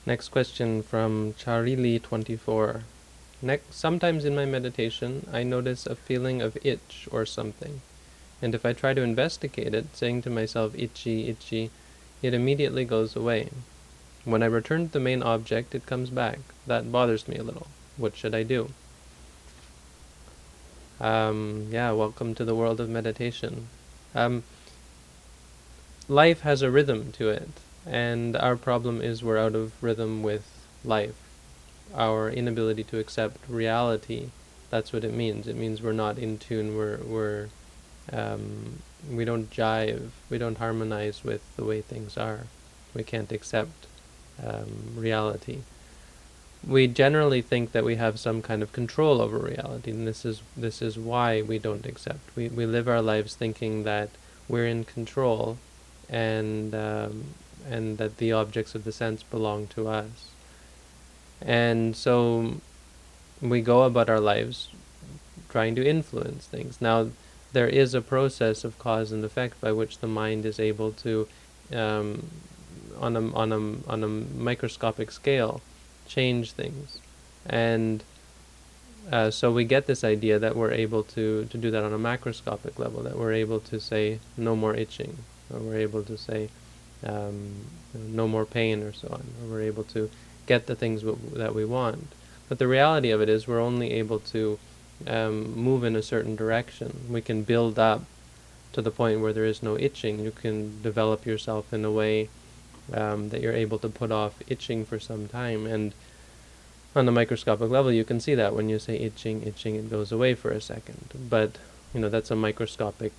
Next question from Charili24. Sometimes in my meditation, I notice a feeling of itch or something, and if I try to investigate it, saying to myself, itchy, itchy, it immediately goes away. When I return to the main object, it comes back. That bothers me a little. What should I do? Yeah, welcome to the world of meditation. Life has a rhythm to it, and our problem is we're out of rhythm with life. Our inability to accept reality, that's what it means. It means we're not in tune, we don't jive, we don't harmonize with the way things are. We can't accept reality. We generally think that we have some kind of control over reality, and this is why we don't accept. We live our lives thinking that we're in control, and that the objects of the sense belong to us. And so we go about our lives trying to influence things. Now, there is a process of cause and effect by which the mind is able to, on a microscopic scale, change things. And so we get this idea that we're able to do that on a macroscopic level, that we're able to say no more itching, or we're able to say no more pain, or so on, or we're able to get the things that we want. But the reality of it is we're only able to move in a certain direction. We can build up to the point where there is no itching. You can develop yourself in a way that you're able to put off itching for some time. And on the microscopic level, you can see that when you say itching, it goes away for a second. But that's a microscopic.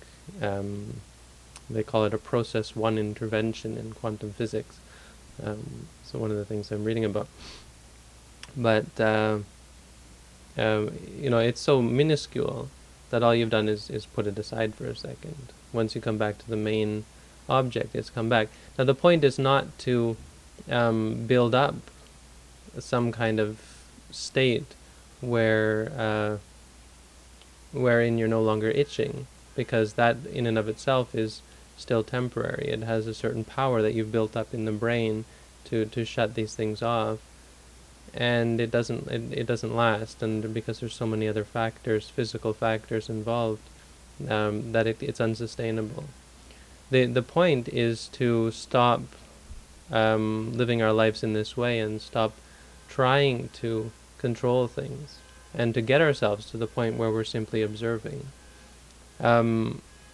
They call it a process one intervention in quantum physics. So one of the things I'm reading about. But it's so minuscule that all you've done is put it aside for a second. Once you come back to the main object, it's come back. Now the point is not to build up some kind of state wherein you're no longer itching, because that in and of itself is still temporary. It has a certain power that you've built up in the brain to shut these things off, and it doesn't last. And because there's so many other factors, physical factors involved, that it's unsustainable. The point is to stop living our lives in this way and stop trying to control things, and to get ourselves to the point where we're simply observing.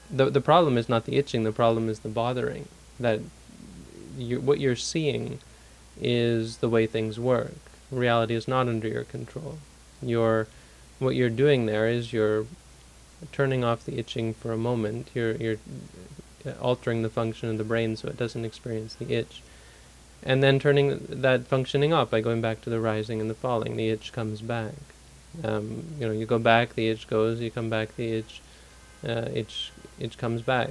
The problem is not the itching, the problem is the bothering. That what you're seeing is the way things work. Reality is not under your control. What you're doing there is you're turning off the itching for a moment. You're altering the function of the brain so it doesn't experience the itch, and then turning that functioning off by going back to the rising and the falling. The itch comes back. You go back, the itch goes. You come back, the itch comes back.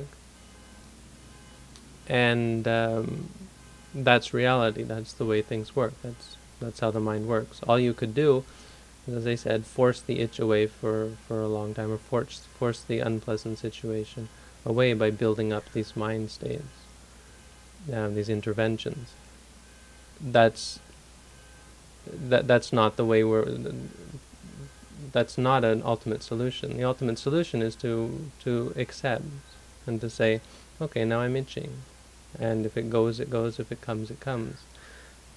And that's reality. That's the way things work. That's how the mind works. All you could do, as I said, force the itch away for a long time, or force the unpleasant situation away by building up these mind states, these interventions. That's not the way that's not an ultimate solution. The ultimate solution is to accept and to say, okay, now I'm itching, and if it goes, it goes. If it comes, it comes.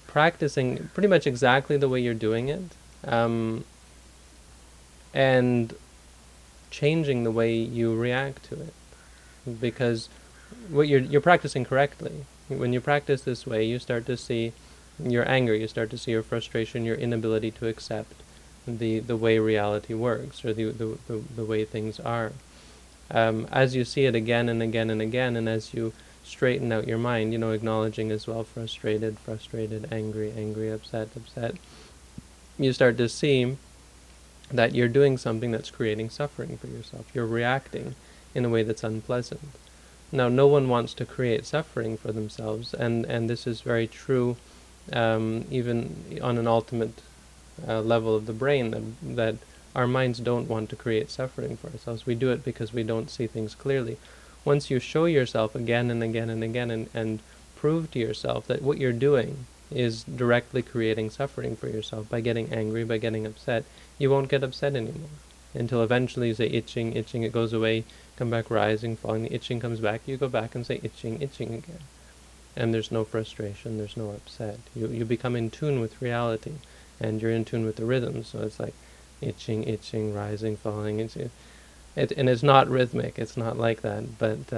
Practicing pretty much exactly the way you're doing it, and changing the way you react to it, because what you're practicing correctly. When you practice this way, you start to see your anger, you start to see your frustration, your inability to accept the way reality works, or the way things are. As you see it again and again and again, and as you straighten out your mind, acknowledging as well frustrated, angry, upset, you start to see that you're doing something that's creating suffering for yourself. You're reacting in a way that's unpleasant. Now, no one wants to create suffering for themselves, and this is very true even on an ultimate level of the brain, that our minds don't want to create suffering for ourselves. We do it because we don't see things clearly. Once you show yourself again and again and again, and prove to yourself that what you're doing is directly creating suffering for yourself by getting angry, by getting upset. You won't get upset anymore until eventually you say itching, itching, it goes away, come back rising, falling, the itching comes back, you go back and say itching, itching again. And there's no frustration, there's no upset. You become in tune with reality, and you're in tune with the rhythm, so it's like itching, itching, rising, falling. And it's not rhythmic, it's not like that, but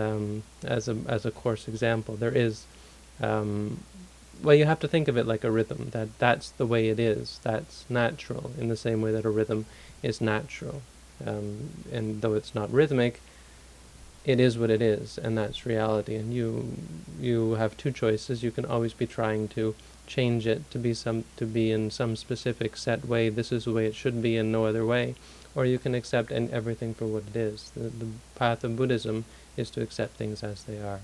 as a coarse example, there is, well, you have to think of it like a rhythm, that's the way it is, that's natural, in the same way that a rhythm is natural. And though it's not rhythmic, it is what it is, and that's reality. And you have two choices. You can always be trying to change it to be in some specific set way. This is the way it should be, and no other way. Or you can accept everything for what it is. The path of Buddhism is to accept things as they are.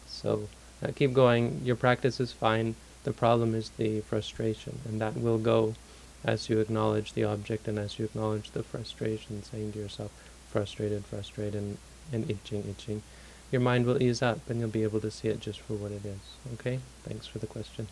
So keep going. Your practice is fine. The problem is the frustration, and that will go as you acknowledge the object and as you acknowledge the frustration, saying to yourself, frustrated, frustrated, and itching, itching. Your mind will ease up and you'll be able to see it just for what it is. Okay? Thanks for the question.